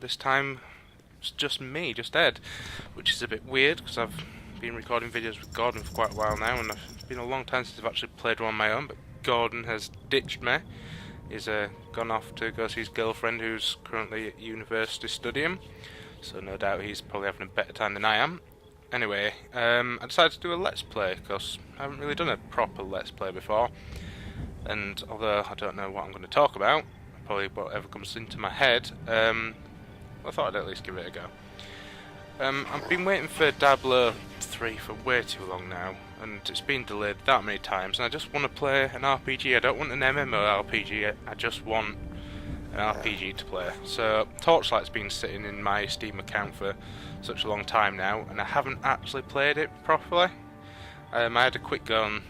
this time it's just me, just Ed, which is a bit weird because I've been recording videos with Gordon for quite a while now, and it's been a long time since I've actually played one on my own, but Gordon has ditched me. He's gone off to go see his girlfriend who's currently at university studying, so no doubt he's probably having a better time than I am. Anyway, I decided to do a Let's Play because I haven't really done a proper Let's Play before, and although I don't know what I'm going to talk about, probably whatever comes into my head, I thought I'd at least give it a go. I've been waiting for Diablo 3 for way too long now, and it's been delayed that many times, and I just want to play an RPG. I don't want an MMORPG, I just want an RPG to play. So Torchlight's been sitting in my Steam account for such a long time now, and I haven't actually played it properly. I had a quick go on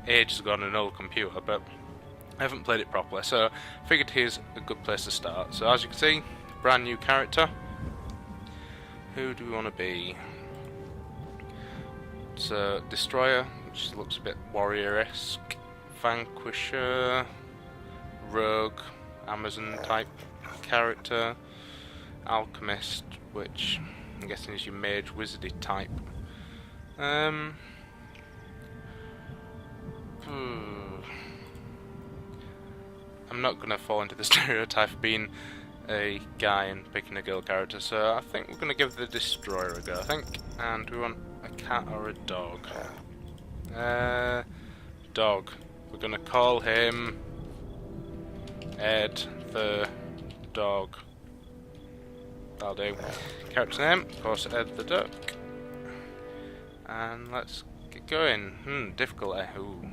ages ago on an old computer, but I haven't played it properly, so I figured here's a good place to start. So as you can see, brand new character. Who do we want to be? So Destroyer, which looks a bit warrior-esque, Vanquisher, Rogue, Amazon type character, Alchemist, which I'm guessing is your mage wizardy type. I'm not going to fall into the stereotype of being a guy and picking a girl character, so I think we're going to give the Destroyer a go, I think. And do we want a cat or a dog? Dog. We're going to call him Ed the Dog. That'll do. Character name, of course, Ed the Duck. And let's get going. Difficulty. Ooh.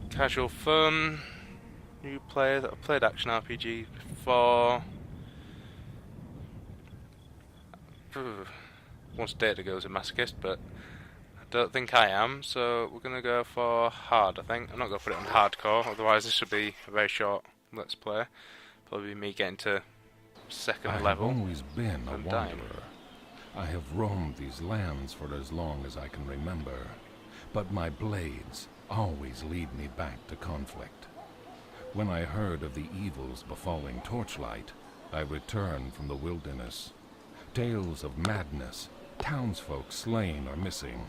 Casual fun. New player that I've played action RPG before. Wants date to go as a masochist, but I don't think I am, so we're gonna go for hard, I think. I'm not gonna put it on hardcore, otherwise this should be a very short Let's Play. Probably me getting to second level. I've always been a wanderer. I have roamed these lands for as long as I can remember, but my blades always lead me back to conflict. When I heard of the evils befalling Torchlight, I returned from the wilderness. Tales of madness, townsfolk slain or missing,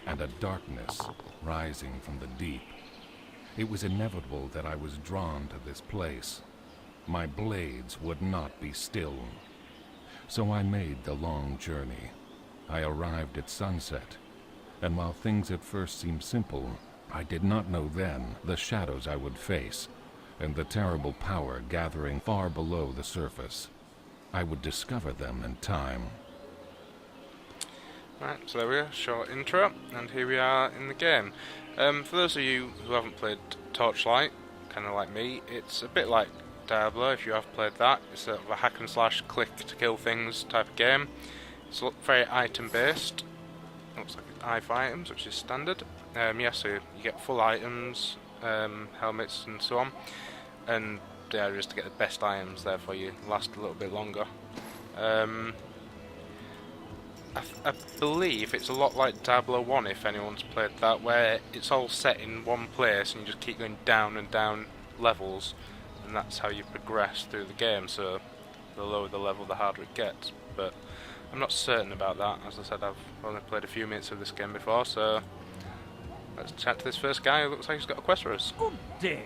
and a darkness rising from the deep. It was inevitable that I was drawn to this place. My blades would not be still. So I made the long journey. I arrived at sunset, and while things at first seemed simple, I did not know then the shadows I would face, and the terrible power gathering far below the surface. I would discover them in time. Right, so there we are, short intro, and here we are in the game. For those of you who haven't played Torchlight, kind of like me, it's a bit like Diablo, if you have played that. It's sort of a hack and slash, click to kill things type of game. It's very item based. Looks like it's I for items, which is standard. Yeah, so you get full items, helmets and so on, and the idea is to get the best items, therefore you last a little bit longer. I believe it's a lot like Diablo 1, if anyone's played that, where it's all set in one place and you just keep going down and down levels, and that's how you progress through the game, so the lower the level the harder it gets. But I'm not certain about that. As I said, I've only played a few minutes of this game before, so let's chat to this first guy who looks like he's got a quest for us. Good day.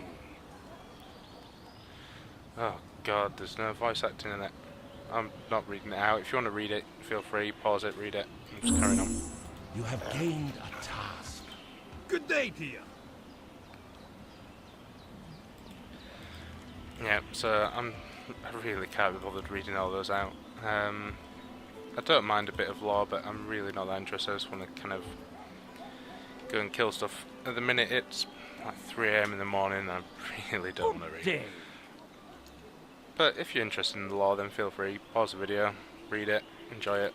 Oh god, there's no voice acting in it. I'm not reading it out. If you want to read it, feel free, pause it, read it. I'm just carrying on. You have gained a task. Good day to you. Yeah, so I really can't be bothered reading all those out. I don't mind a bit of lore, but I'm really not that interested. I just want to kind of go and kill stuff. At the minute it's like 3 AM in the morning and I really don't want to read. Day. But if you're interested in the lore, then feel free, pause the video, read it, enjoy it.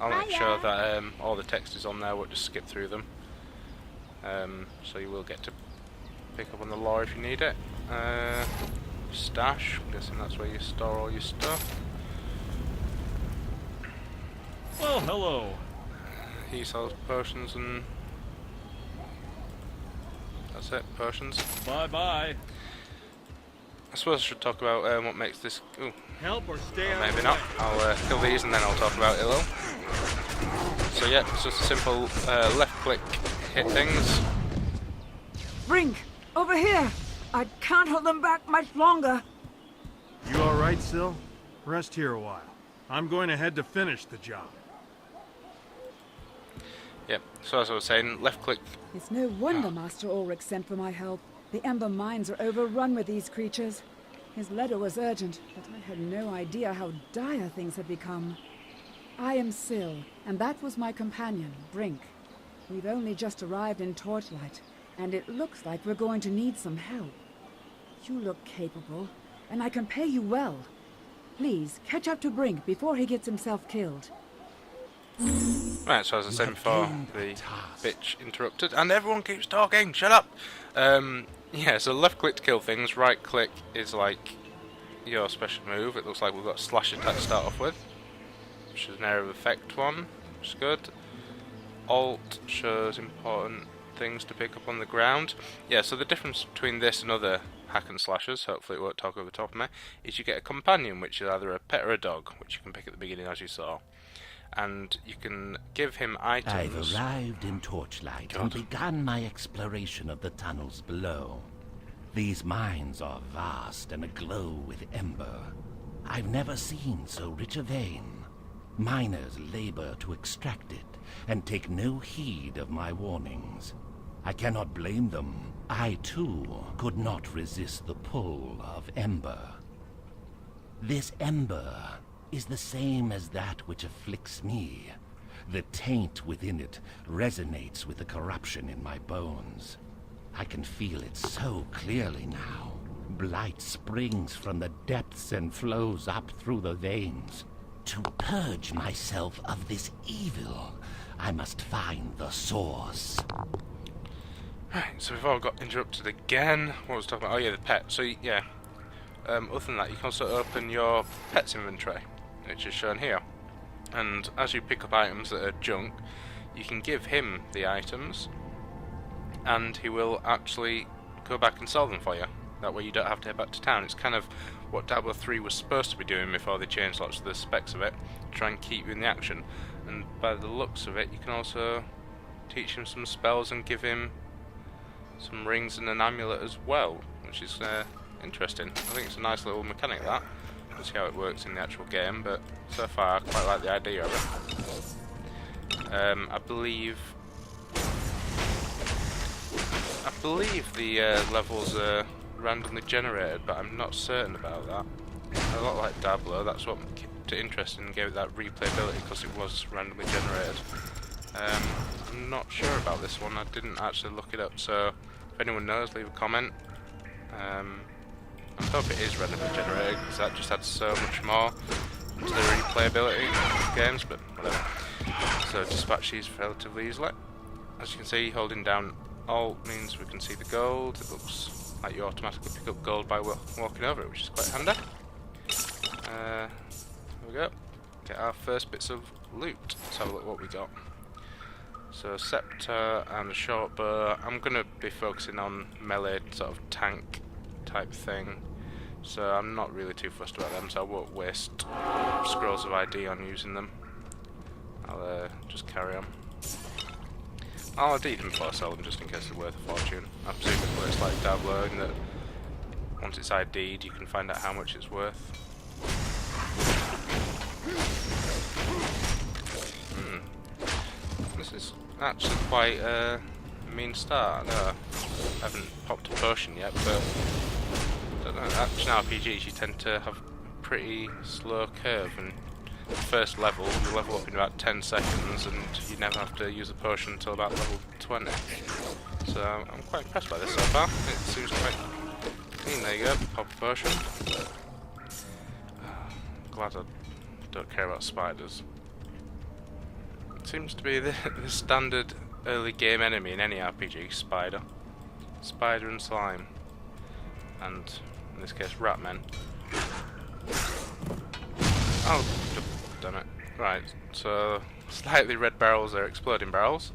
I'll make sure that all the text is on there, we'll just skip through them. So you will get to pick up on the lore if you need it. Stash, I'm guessing that's where you store all your stuff. Well, hello. He sells potions and that's it, potions. Bye-bye. suppose I should talk about what makes this... Ooh, Help or stay or out of maybe the not. way. I'll kill these and then I'll talk about it a little. So yeah, it's just a simple left click, hit things. Brink, over here! I can't hold them back much longer. You all right, Syl? Rest here a while. I'm going ahead to finish the job. Yep, so as I was saying, left click. It's no wonder Master Ulrich sent for my help. The Ember mines are overrun with these creatures. His letter was urgent, but I had no idea how dire things had become. I am Syl, and that was my companion, Brink. We've only just arrived in Torchlight, and it looks like we're going to need some help. You look capable, and I can pay you well. Please, catch up to Brink before he gets himself killed. Right, so as I said before, the bitch interrupted, and everyone keeps talking, shut up! Yeah, so left click to kill things, right click is like your special move. It looks like we've got slash attack to start off with, which is an area of effect one, which is good. Alt shows important things to pick up on the ground. Yeah, so the difference between this and other hack and slashers, hopefully it won't talk over the top of me, is you get a companion, which is either a pet or a dog, which you can pick at the beginning as you saw. And you can give him items. I've arrived in Torchlight and begun my exploration of the tunnels below. These mines are vast and aglow with ember. I've never seen so rich a vein. Miners labor to extract it and take no heed of my warnings. I cannot blame them. I, too, could not resist the pull of ember. This ember is the same as that which afflicts me. The taint within it resonates with the corruption in my bones. I can feel it so clearly now. Blight springs from the depths and flows up through the veins. To purge myself of this evil, I must find the source. Right, so we've all got interrupted again. What was I talking about? Oh yeah, the pet. So yeah, other than that, you can also open your pet's inventory, which is shown here. And as you pick up items that are junk, you can give him the items, and he will actually go back and sell them for you. That way you don't have to head back to town. It's kind of what Diablo 3 was supposed to be doing before they changed lots of the specs of it, to try and keep you in the action. And by the looks of it, you can also teach him some spells and give him some rings and an amulet as well, which is interesting. I think it's a nice little mechanic, that. We'll see how it works in the actual game, but so far I quite like the idea of it. I believe the levels are randomly generated, but I'm not certain about that. A lot like Diablo, that's what kept it interesting and gave it that replayability, because it was randomly generated. I'm not sure about this one, I didn't actually look it up, so if anyone knows, leave a comment. I hope it is randomly generated, because that just adds so much more to the replayability of games, but whatever. So dispatch these relatively easily. As you can see, holding down Alt means we can see the gold. It looks like you automatically pick up gold by walking over it, which is quite handy. There we go. Get our first bits of loot. Let's have a look what we got. So scepter and a short bow. I'm going to be focusing on melee sort of tank type thing, so I'm not really too fussed about them, so I won't waste scrolls of ID on using them. I'll just carry on. I'll ID them before I sell them, just in case they're worth a fortune. I presume it works like Diablo in that once it's ID'd you can find out how much it's worth. This is actually quite a mean start. I know I haven't popped a potion yet, but I don't know. Action RPGs, you tend to have a pretty slow curve, and the first level you level up in about 10 seconds, and you never have to use a potion until about level 20. So I'm quite impressed by this so far. It seems quite clean. There you go, pop a potion. Glad I don't care about spiders. It seems to be the standard early game enemy in any RPG, spider. Spider and slime. And, in this case, rat men. Oh, damn it. Right, so slightly red barrels are exploding barrels.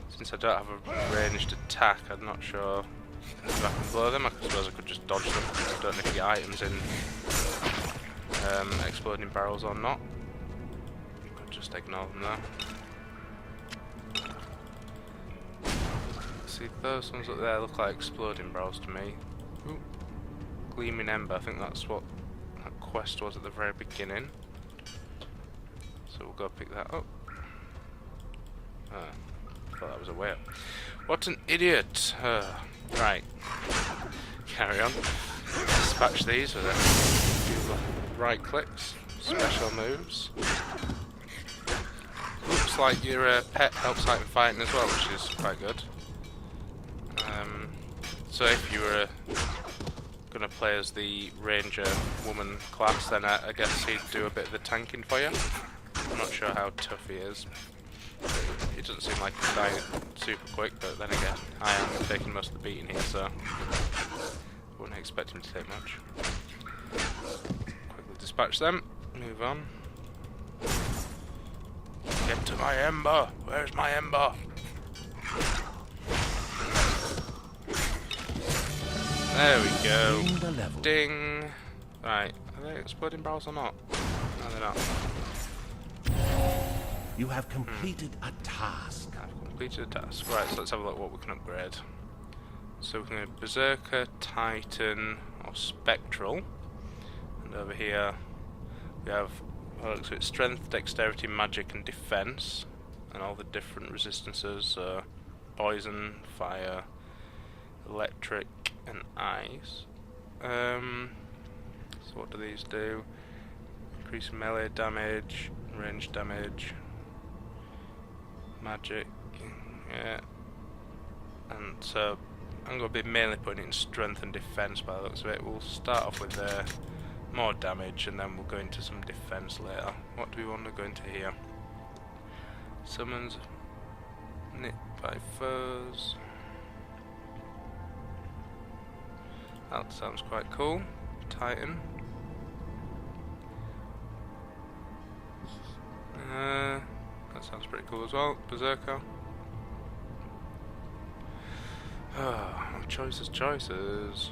Since I don't have a ranged attack, I'm not sure if I can blow them, I suppose I could just dodge them. I don't know if you get items in exploding barrels or not. Could just ignore them there. See, those ones up there look like exploding barrels to me. Ooh. Gleaming Ember, I think that's what that quest was at the very beginning. So we'll go pick that up. Ah, thought that was a way up. What an idiot! Right. Carry on. Dispatch these with a few right clicks. Special moves. Looks like your pet helps out in fighting as well, which is quite good. So if you were going to play as the ranger woman class, then I guess he'd do a bit of the tanking for you. I'm not sure how tough he is. He doesn't seem like he's dying super quick, but then again, I am taking most of the beating here, so wouldn't expect him to take much. Quickly dispatch them, move on. Get to my ember! Where's my ember? There we go. Ding! Right, are they exploding barrels or not? No, they're not. You have completed a task. I've completed a task. Right, so let's have a look what we can upgrade. So we can go Berserker, Titan, or Spectral. And over here we have so it's Strength, Dexterity, Magic, and Defense. And all the different resistances, Poison, Fire, Electric, and Ice. So what do these do? Increase melee damage, range damage, magic, yeah. And so I'm going to be mainly putting it in strength and defense by the looks of it. We'll start off with more damage and then we'll go into some defense later. What do we want to go into here? Summons, nipped by foes. That sounds quite cool. Titan. That sounds pretty cool as well. Berserker. Choices.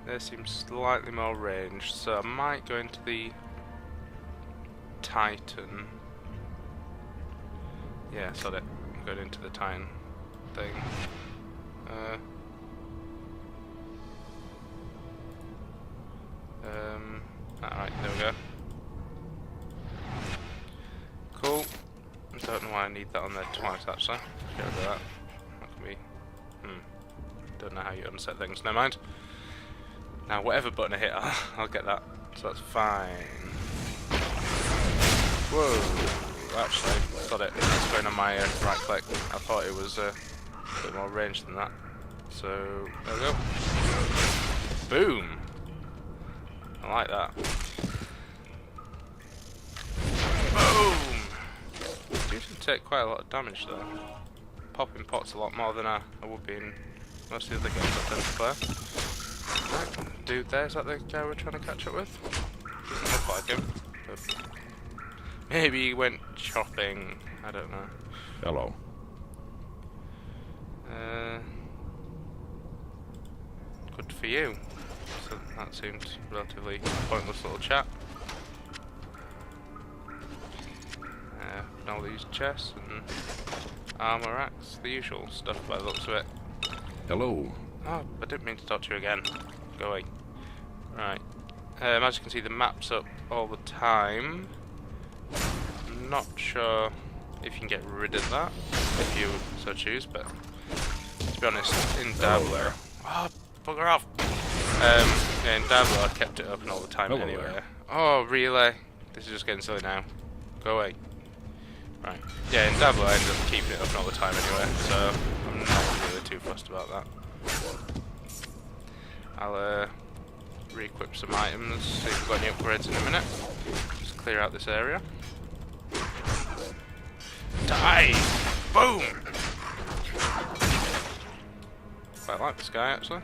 There seems slightly more ranged, so I might go into the Titan. Yeah, sod it. I'm going into the Titan thing. Alright, there we go. Cool. I don't know why I need that on there twice actually. Get rid of that. That can be... Don't know how you unset things. Never mind. Now whatever button I hit, I'll get that. So that's fine. Whoa! Actually, got it. It's going on my right click. I thought it was a bit more range than that. So, there we go. Boom! I like that. Boom! Usually take quite a lot of damage though. Popping pots a lot more than I would be in most of the other games I tend to play. Right, dude there, is that the guy we're trying to catch up with? Doesn't look like him. But maybe he went chopping, I don't know. Hello. Good for you. So that seemed relatively pointless little chat. All these chests and armor axe, the usual stuff by the looks of it. Hello. Oh, I didn't mean to talk to you again. Go away. Right. As you can see, the map's up all the time. I'm not sure if you can get rid of that, if you so choose, but to be honest, in Diablo... Oh, bugger off! Yeah, in Diablo I kept it open all the time anyway. There. Oh, really? This is just getting silly now. Go away. Right. Yeah, in Diablo I ended up keeping it open all the time anyway, so I'm not really too fussed about that. I'll re-equip some items, see if we've got any upgrades in a minute. Just clear out this area. Die! Boom! Quite like this guy actually.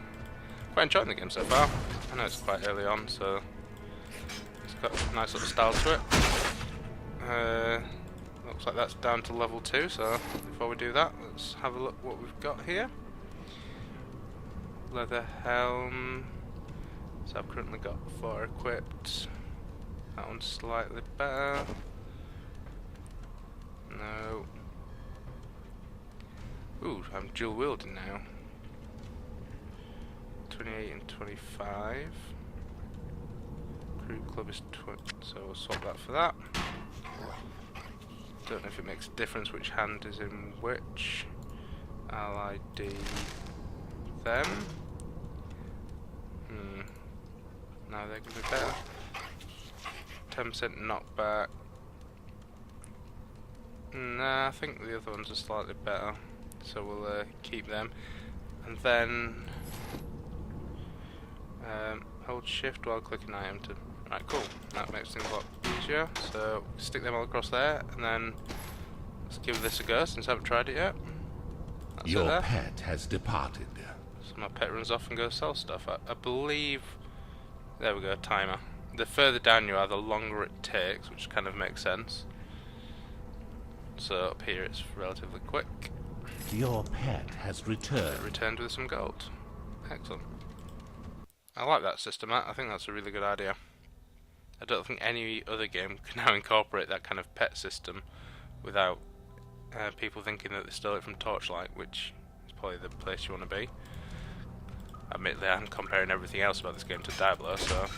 Quite enjoying the game so far. I know it's quite early on, so it's got a nice little style to it. looks like that's down to level 2, so before we do that, let's have a look what we've got here. Leather helm. So I've currently got 4 equipped. That one's slightly better. No. Ooh, I'm dual wielding now. 28 and 25. Crew club is 20, so we'll swap that for that. Don't know if it makes a difference which hand is in which. I'll ID them. Now they're going to be better. 10% knockback. Nah, I think the other ones are slightly better, so we'll keep them. And then hold shift while clicking item to. Right, cool. That makes things a lot easier. So stick them all across there, and then let's give this a go since I haven't tried it yet. That's Your it there. pet has departed. So my pet runs off and goes sell stuff. I believe. There we go, timer. The further down you are, the longer it takes, which kind of makes sense. So up here it's relatively quick. Your pet has returned. Returned with some gold. Excellent. I like that system. I think that's a really good idea. I don't think any other game can now incorporate that kind of pet system without people thinking that they stole it from Torchlight, which is probably the place you want to be. Admittedly, I'm comparing everything else about this game to Diablo, so take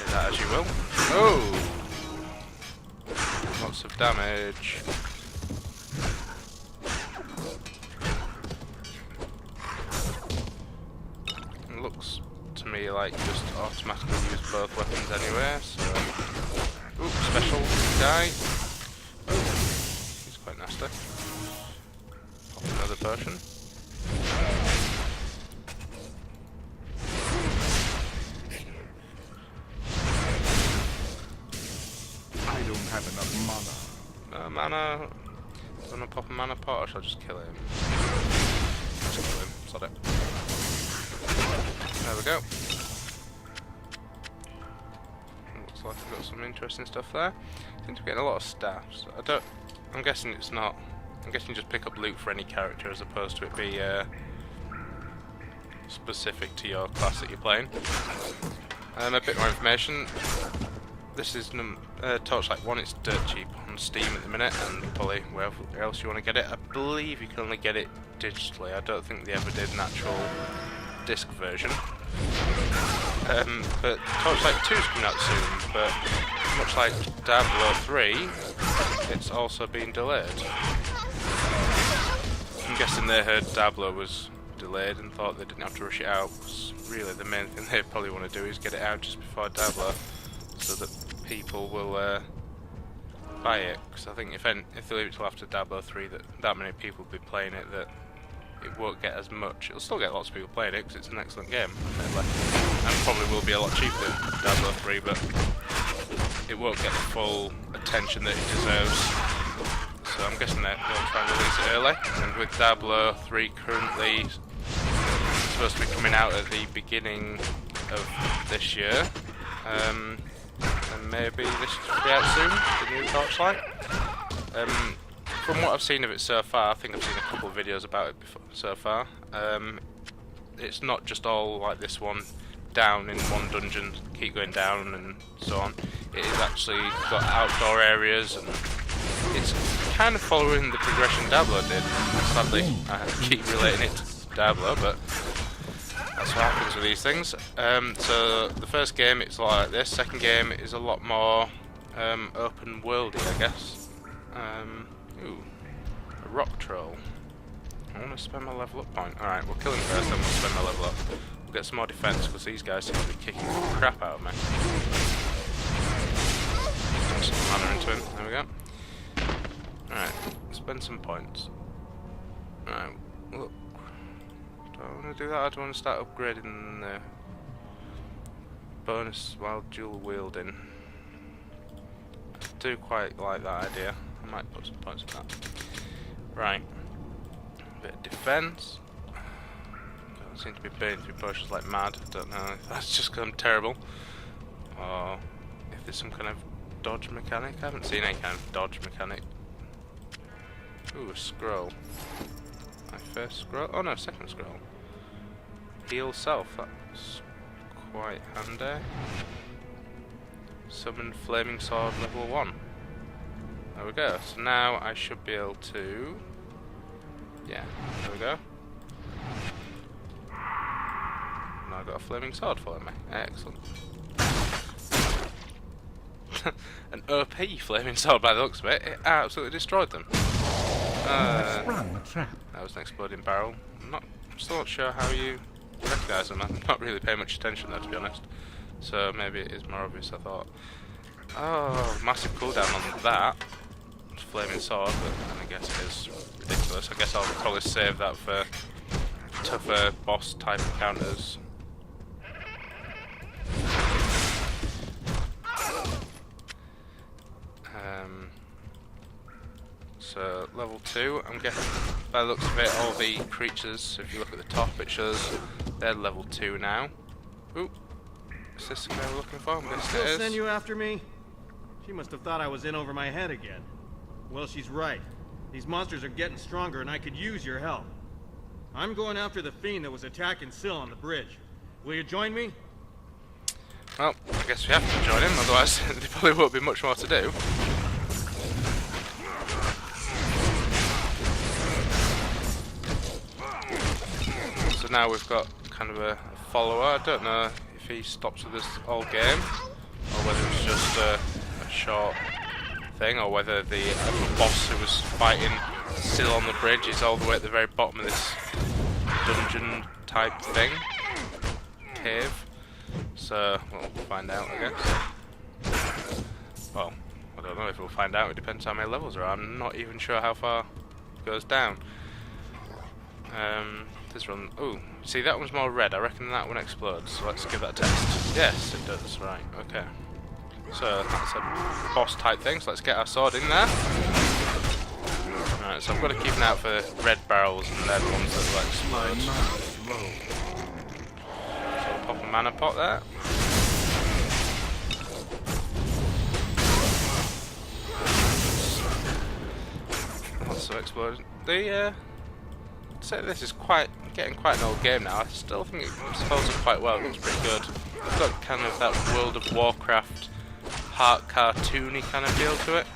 that as you will. Oh! Lots of damage. It looks to me like just automatically use both weapons anyway, so. Ooh, special guy. Oh, he's quite nasty. Pop another potion. I don't have enough mana. No mana. Gonna pop a mana pot, or shall I just kill him? Just kill him. Sod it. There we go. Looks like I've got some interesting stuff there. I think we're getting a lot of staffs. I'm guessing it's not. I'm guessing you just pick up loot for any character as opposed to it be specific to your class that you're playing. A bit more information. This is Torchlight 1, it's dirt cheap on Steam at the minute, and probably wherever else you want to get it. I believe you can only get it digitally. I don't think they ever did an actual disc version. But Torchlight 2 is coming out soon, but much like Diablo 3, it's also been delayed. I'm guessing they heard Diablo was delayed and thought they didn't have to rush it out, because really the main thing they probably want to do is get it out just before Diablo, so that people will buy it. Because I think if they leave it till after Diablo 3, that many people will be playing it, that it won't get as much. It'll still get lots of people playing it because it's an excellent game, and probably will be a lot cheaper than Diablo 3, but it won't get the full attention that it deserves. So I'm guessing they'll try and release it early. And with Diablo 3 currently supposed to be coming out at the beginning of this year, and maybe this should be out soon, the new Torchlight. From what I've seen of it so far, I think I've seen a couple of videos about it before, so far. It's not just all like this one, down in one dungeon, keep going down and so on. It is actually got outdoor areas, and it's kind of following the progression Diablo did. Sadly, I keep relating it to Diablo, but that's what happens with these things. So the first game it's a lot like this. Second game is a lot more open worldy, I guess. Ooh, a rock troll. I want to spend my level up point. Alright, we'll kill him first, then we'll spend my level up. We'll get some more defense because these guys seem to be kicking the crap out of me. Put some mana into him. There we go. Alright, spend some points. Alright, look. Do I want to do that, or do I want to start upgrading the bonus while dual wielding? I do quite like that idea. I might put some points on that. Right. Bit of defense. Don't seem to be burning through potions like mad. I don't know if that's just because I'm terrible, or if there's some kind of dodge mechanic? I haven't seen any kind of dodge mechanic. Ooh, a scroll. My first scroll? Oh no, second scroll. Heal self, that's quite handy. Summon Flaming Sword level 1. There we go. So now I should be able to... Yeah, there we go. Now I've got a Flaming Sword for me. Excellent. An OP Flaming Sword by the looks of it. It absolutely destroyed them. Sprung a trap. That was an exploding barrel. I'm still not sure how you recognise them. I'm not really paying much attention there, to be honest. So maybe it is more obvious, I thought. Oh, massive cooldown on that. Flaming Sword, but I guess it is ridiculous. I guess I'll probably save that for tougher boss type encounters. So level 2, I'm guessing by the looks of it, all the creatures, if you look at the top, it shows they're level 2 now. Ooh, is this the guy we're looking for? I guess it is. Send you after me? She must have thought I was in over my head again. Well, she's right. These monsters are getting stronger and I could use your help. I'm going after the fiend that was attacking Syl on the bridge. Will you join me? Well, I guess we have to join him, otherwise there probably won't be much more to do. So now we've got kind of a follower. I don't know if he stops with us all game, or whether it's just a short thing, or whether the boss who was fighting Syl on the bridge is all the way at the very bottom of this dungeon type thing. Cave. So, well, we'll find out, I guess. Well, I don't know if we'll find out. It depends how many levels there are. I'm not even sure how far it goes down. This one... Ooh, see, that one's more red. I reckon that one explodes. So let's give that a test. Yes, it does. Right, okay. So, that's a boss type thing. So let's get our sword in there. Right, so I've got to keep an eye out for red barrels, and they're the ones that will explode. Pop a mana pot there. Also exploded. I'd say this is getting quite an old game now. I still think it holds up quite well. It looks pretty good. It's got kind of that World of Warcraft heart cartoony kind of feel to it.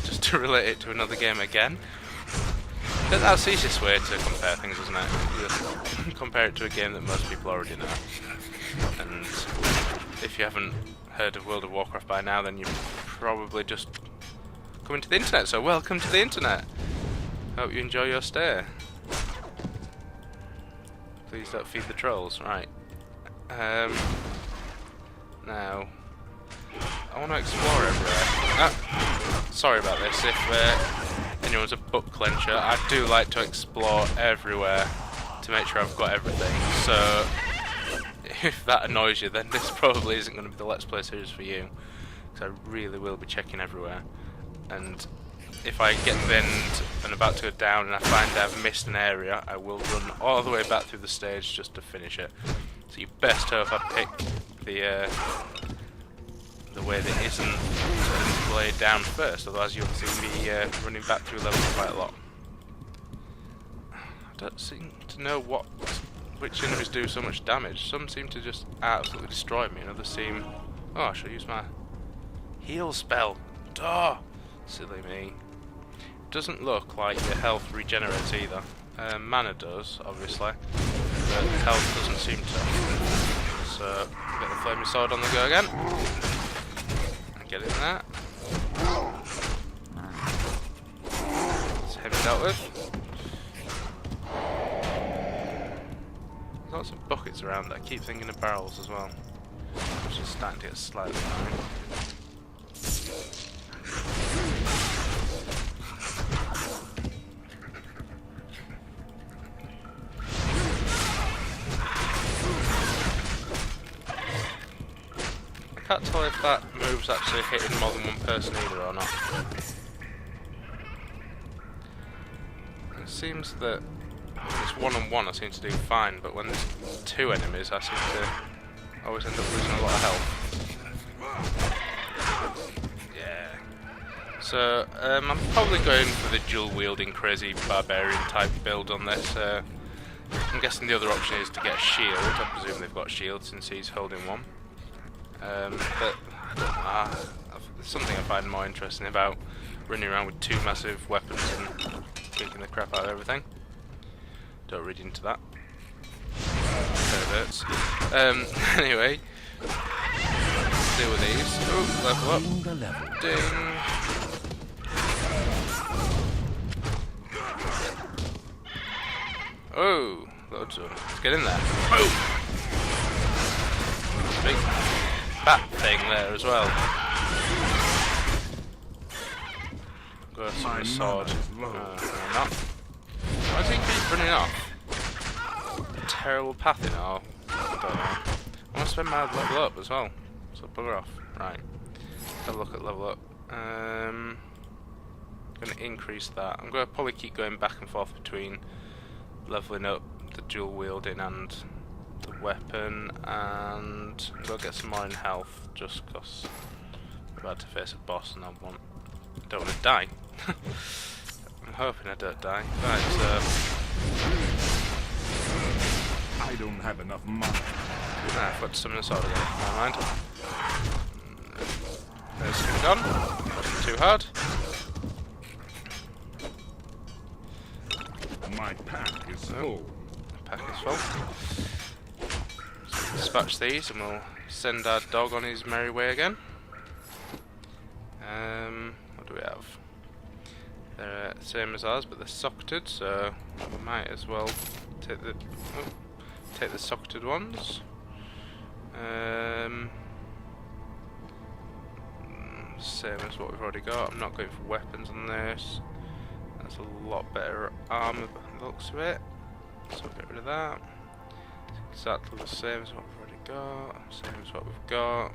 Just to relate it to another game again. But that's the easiest way to compare things, isn't it? You just compare it to a game that most people already know. And if you haven't heard of World of Warcraft by now, then you've probably just come into the internet, so welcome to the internet! Hope you enjoy your stay. Please don't feed the trolls, right. Now, I want to explore everywhere. Sorry about this, if anyone's a book clencher, I do like to explore everywhere to make sure I've got everything, so if that annoys you, then this probably isn't going to be the Let's Play series for you, because I really will be checking everywhere. And if I get to the end and about to go down and I find I've missed an area, I will run all the way back through the stage just to finish it. So you best hope I pick the way that isn't laid down first, otherwise you'll see me running back through levels quite a lot. I don't seem to know which enemies do so much damage. Some seem to just absolutely destroy me, and others seem... Oh, I should use my heal spell. Duh! Silly me. Doesn't look like your health regenerates either. Mana does, obviously, but health doesn't seem to. So, get the flaming sword on the go again. And get it in there. It's heavy dealt with. There's lots of buckets around. I keep thinking of barrels as well, which is starting to get slightly annoying. I can't tell if that move's actually hitting more than one person either or not. It seems that when it's one-on-one I seem to do fine, but when there's two enemies I seem to always end up losing a lot of health. Yeah. So, I'm probably going for the dual-wielding crazy barbarian type build on this. I'm guessing the other option is to get a shield. I presume they've got shields since he's holding one. But I don't know, there's something I find more interesting about running around with 2 massive weapons and kicking the crap out of everything. Don't read into that. Perverts. Anyway, let's deal with these. Oh, level up. Ding. Oh, loads of them. Let's get in there. Oh! Big bat thing there as well. Got some sword. No, not. Why does he keep running off? Terrible pathing, or I don't know. I want to spend my level up as well. So bugger off. Right. Have a look at level up. I'm going to increase that. I'm going to probably keep going back and forth between leveling up the dual wielding and the weapon, and go get some more in health just because I'm about to face a boss and don't want to die. I'm hoping I don't die. Right, I don't have enough money. I've got to summon a sword again. Never mind. There's him gone. Wasn't too hard. My pack is full. Pack is full. So dispatch these and we'll send our dog on his merry way again. What do we have? They're the same as ours, but they're socketed, so we might as well take the socketed ones. Same as what we've already got. I'm not going for weapons on this. That's a lot better armor by the looks of it. So we'll get rid of that. It's exactly the same as what we've already got. Same as what we've got.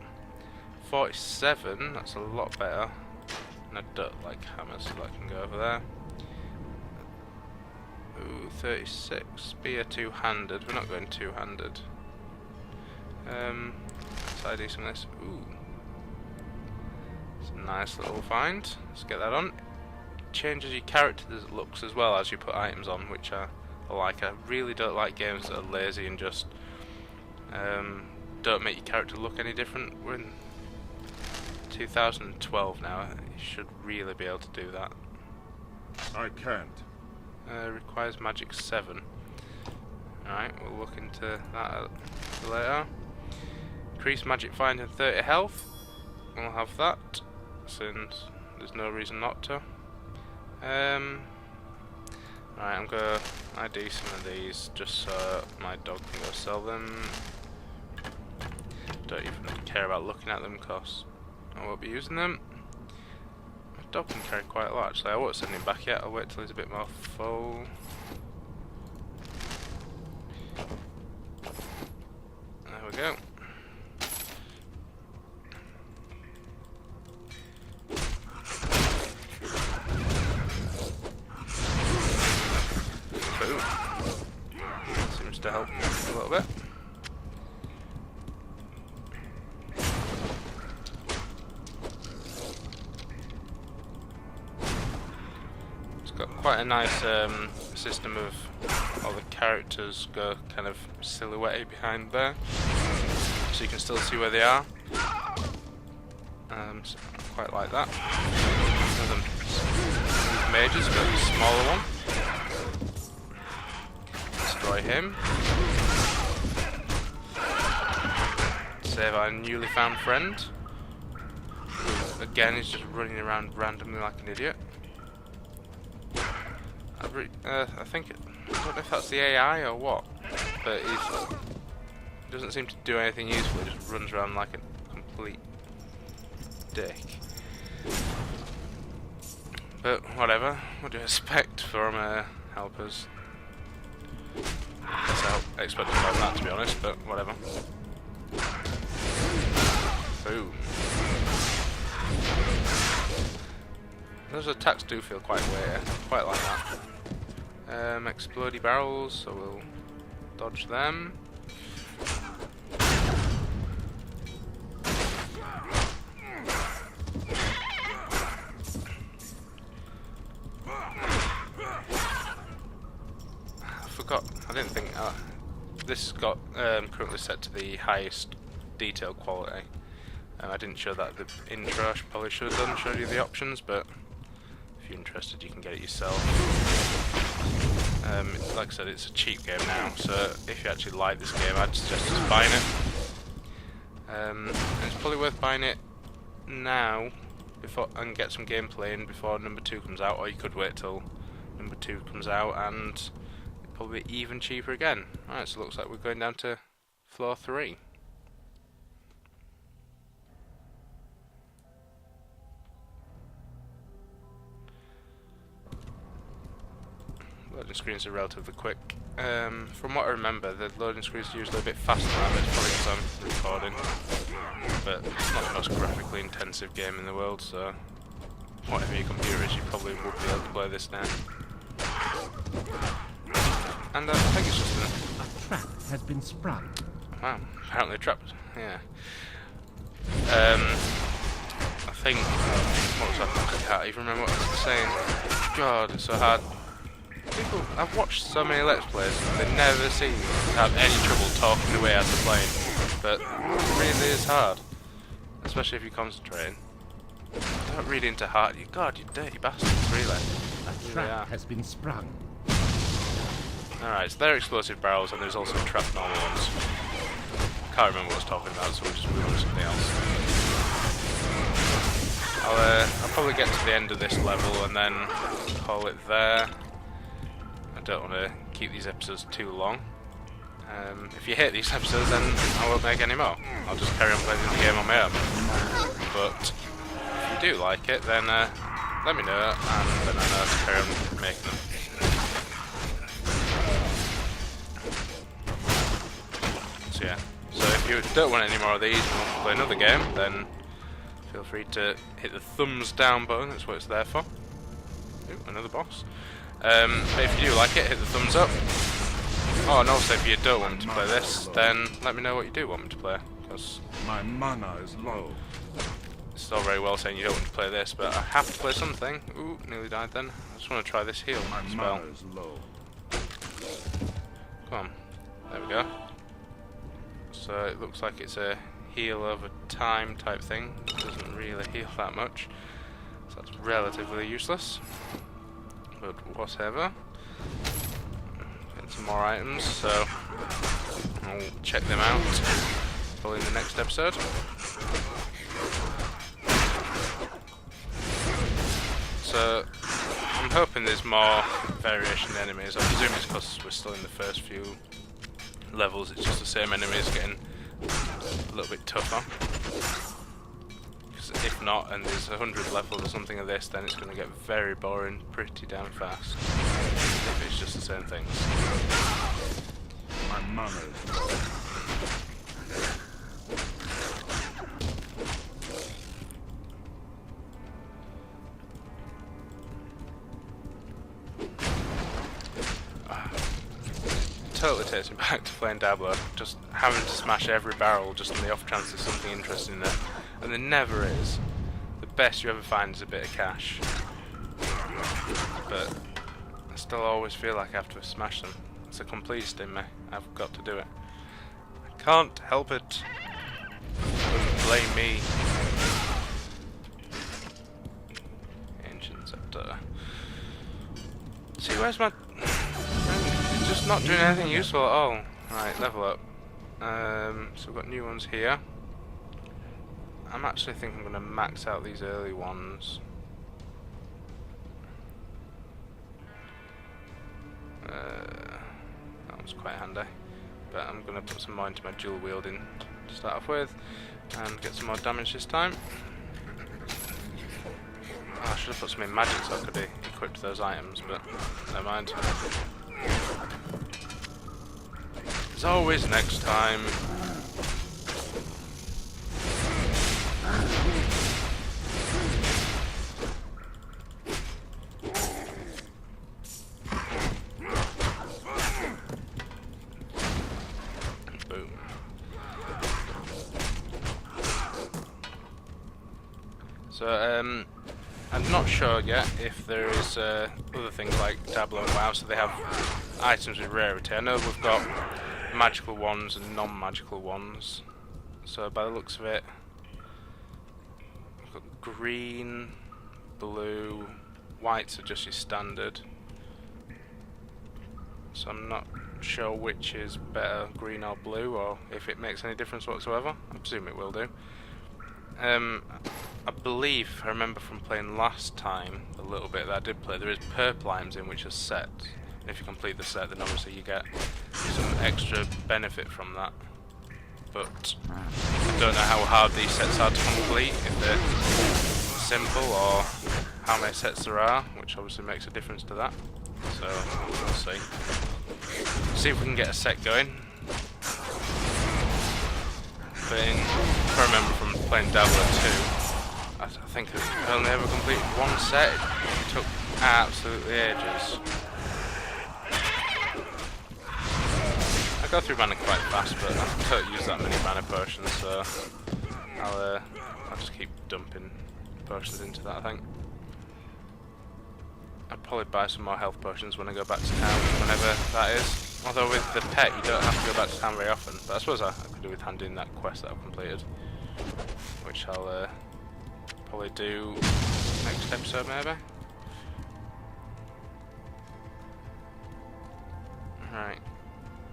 47, that's a lot better. And I don't like hammers, so I can go over there. Ooh, 36. Spear two-handed. We're not going two-handed. So I do some of this. Ooh. It's a nice little find. Let's get that on. Changes your character's looks as well as you put items on, which I like. I really don't like games that are lazy and just don't make your character look any different. We're in 2012 now. You should really be able to do that. I can't. Requires magic 7. Alright, we'll look into that later. Increase magic find and 30 health. We'll have that, since there's no reason not to. Right, I'm gonna ID some of these just so my dog can go sell them. Don't even care about looking at them because I won't be using them. My dog can carry quite a lot actually. I won't send him back yet, I'll wait till he's a bit more full. There we go. Seems to help a little bit. It's got quite a nice system of all the characters go kind of silhouetted behind there, so you can still see where they are. So I quite like that. Another mages, got the smaller one. Destroy him. Save our newly found friend, who again is just running around randomly like an idiot. I think I don't know if that's the AI or what, but he doesn't seem to do anything useful. He just runs around like a complete dick. But whatever. What do you expect from helpers? I expected more than that, to be honest, but whatever. Boom. Those attacks do feel quite weird. Quite like that. Explodey barrels, so we'll dodge them. I didn't think this got currently set to the highest detail quality. I didn't show that at the intro. I probably should have done, showed you the options, but if you're interested, you can get it yourself. Like I said, it's a cheap game now, so if you actually like this game, I'd suggest just buying it. It's probably worth buying it now before and get some gameplay in before number 2 comes out, or you could wait till number 2 comes out and it'll probably be even cheaper again. Alright, so it looks like we're going down to floor 3. Loading screens are relatively quick. From what I remember, the loading screens are usually a bit faster than it's probably because I'm recording. But it's not the most graphically intensive game in the world, so whatever your computer is, you probably would be able to play this now. And I think it's just A trap has been sprung. wow, apparently trapped. Yeah. I think what was that? I can't even remember what I was saying. God, it's so hard. People, I've watched so many Let's Plays and they never seem to have any trouble talking away as they're playing, but it really is hard, especially if you're concentrating. Don't read into hard. God, you dirty bastards, really. A trap has been sprung. Alright, so they're explosive barrels and there's also trapped normal ones. Can't remember what I was talking about, so we'll just move on to something else. I'll probably get to the end of this level and then call it there. I don't want to keep these episodes too long. If you hate these episodes, then I won't make any more. I'll just carry on playing the game on my own. But if you do like it, then let me know, and then I know to carry on making them. So yeah. So if you don't want any more of these and want to play another game, then feel free to hit the thumbs down button. That's what it's there for. Ooh, another boss. But if you do like it, hit the thumbs up. Oh, and also if you don't want me to play this, then let me know what you do want me to play, because My mana is low. it's all very well saying you don't want to play this, but I have to play something. Ooh, nearly died then. I just want to try this heal spell. is low. Come on. There we go. So it looks like it's a heal over time type thing. It doesn't really heal that much, so that's relatively useless. But whatever. Get some more items, so I'll check them out probably in the next episode. So I'm hoping there's more variation in enemies. I presume it's because we're still in the first few levels, it's just the same enemies getting a little bit tougher. If not, and there's 100 levels or something of this, then it's going to get very boring pretty damn fast. If it's just the same things. My mana is Totally takes me back to playing Diablo, just having to smash every barrel just on the off chance there's something interesting in there. And there never is. The best you ever find is a bit of cash. But I still always feel like I have to smash them. It's a completist in me. I've got to do it. I can't help it. Don't blame me. Ancient Scepter. See, where's my... It's just not doing anything useful at all. Right, level up. So we've got new ones here. I'm actually thinking I'm going to max out these early ones. That one's quite handy. But I'm going to put some more into my dual wielding to start off with. And get some more damage this time. Oh, I should have put some in magic so I could have equipped those items, but never mind. There's always next time. Boom. So, I'm not sure yet if there is other things like Diablo and WoW, so they have items with rarity. I know we've got magical ones and non-magical ones. So by the looks of it, we've got green, blue, whites are just your standard. So I'm not sure which is better, green or blue, or if it makes any difference whatsoever. I presume it will do. I believe, if I remember from playing last time, a little bit that I did play, there is purple items in which are set. And if you complete the set, then obviously you get some extra benefit from that. But I don't know how hard these sets are to complete, if they're simple or how many sets there are, which obviously makes a difference to that. So we'll see. See if we can get a set going. But if I remember from playing Diablo 2, I think I only ever completed one set. It took absolutely ages. I go through mana quite fast, but I don't use that many mana potions, so I'll just keep dumping potions into that, I think. I'll probably buy some more health potions when I go back to town, whenever that is. Although with the pet, you don't have to go back to town very often. But I suppose I could do with handing that quest that I've completed, which I'll probably do next episode, maybe. Right.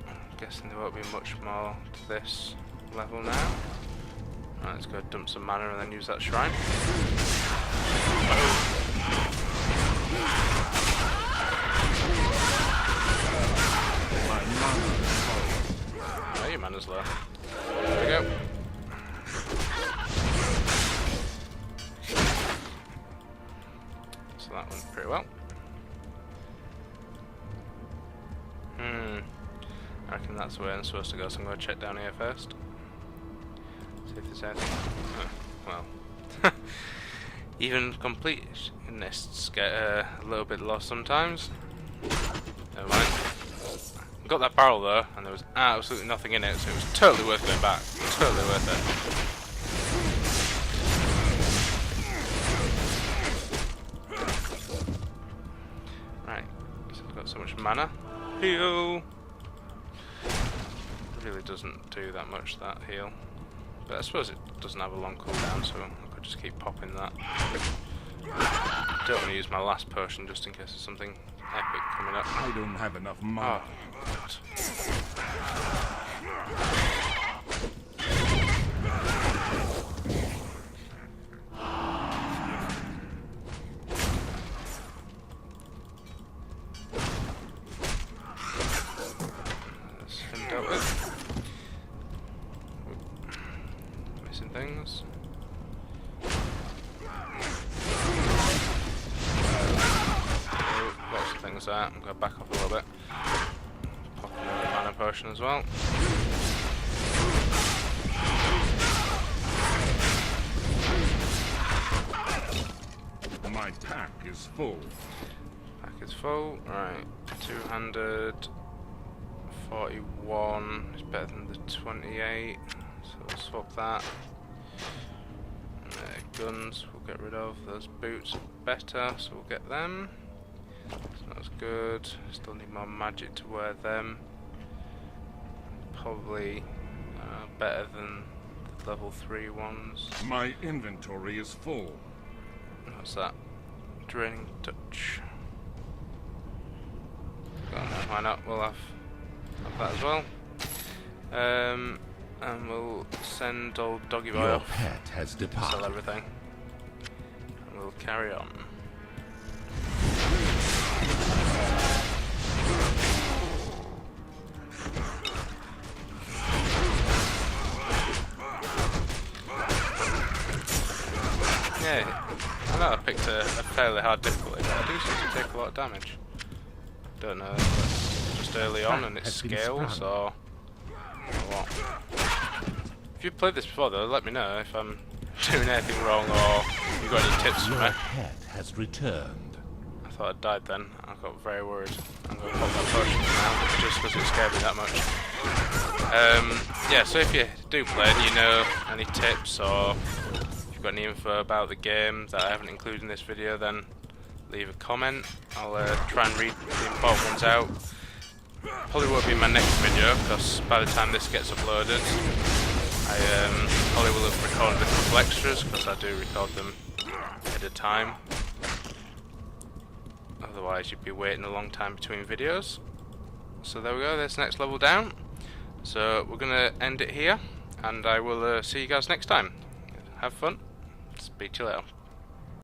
I'm guessing there won't be much more to this level now. Right, let's go dump some mana and then use that shrine. Oh, your mana's low. There we go. So that went pretty well. I reckon that's the way I'm supposed to go, so I'm going to check down here first. See if there's anything. Well. Even completionists get a little bit lost sometimes. Never mind. Got that barrel though, and there was absolutely nothing in it, so it was totally worth going back. Totally worth it. Right, so I've got so much mana. Heal! It really doesn't do that much, that heal. But I suppose it doesn't have a long cooldown, so I could just keep popping that. Don't want to use my last potion just in case there's something epic coming up. I don't have enough mana. Oh, God. That's him dealt with. Missing things. Lots of things there. I'm going to back up a little bit. Pop another mana potion as well. My pack is full. Pack is full. Right. 241 is better than the 28. So we'll swap that. Guns we'll get rid of. Those boots are better, so we'll get them. So that's good. Still need more magic to wear them. Probably better than the level 3 ones. My inventory is full. What's that? Draining touch. Oh, no, why not? We'll have that as well. And we'll send old Doggy Boy Your off pet has to sell departed. everything. And we'll carry on. Yeah, I know I picked a fairly hard difficulty, but I do seem to take a lot of damage. Don't know if that's just early on and it scales or what. If you've played this before though, let me know if I'm doing anything wrong or you've got any tips for Your me. pet has returned. I thought I'd died then. I got very worried. I'm going to pop that potion now, just because it scared me that much. Yeah, so if you do play it, you know any tips or if you've got any info about the game that I haven't included in this video, then leave a comment. I'll try and read the important ones out. Probably won't be in my next video, because by the time this gets uploaded, I probably will have recorded a couple extras, because I do record them at a time. Otherwise you'd be waiting a long time between videos. So there we go, there's the next level down. So we're going to end it here, and I will see you guys next time. Have fun. Speak to you later.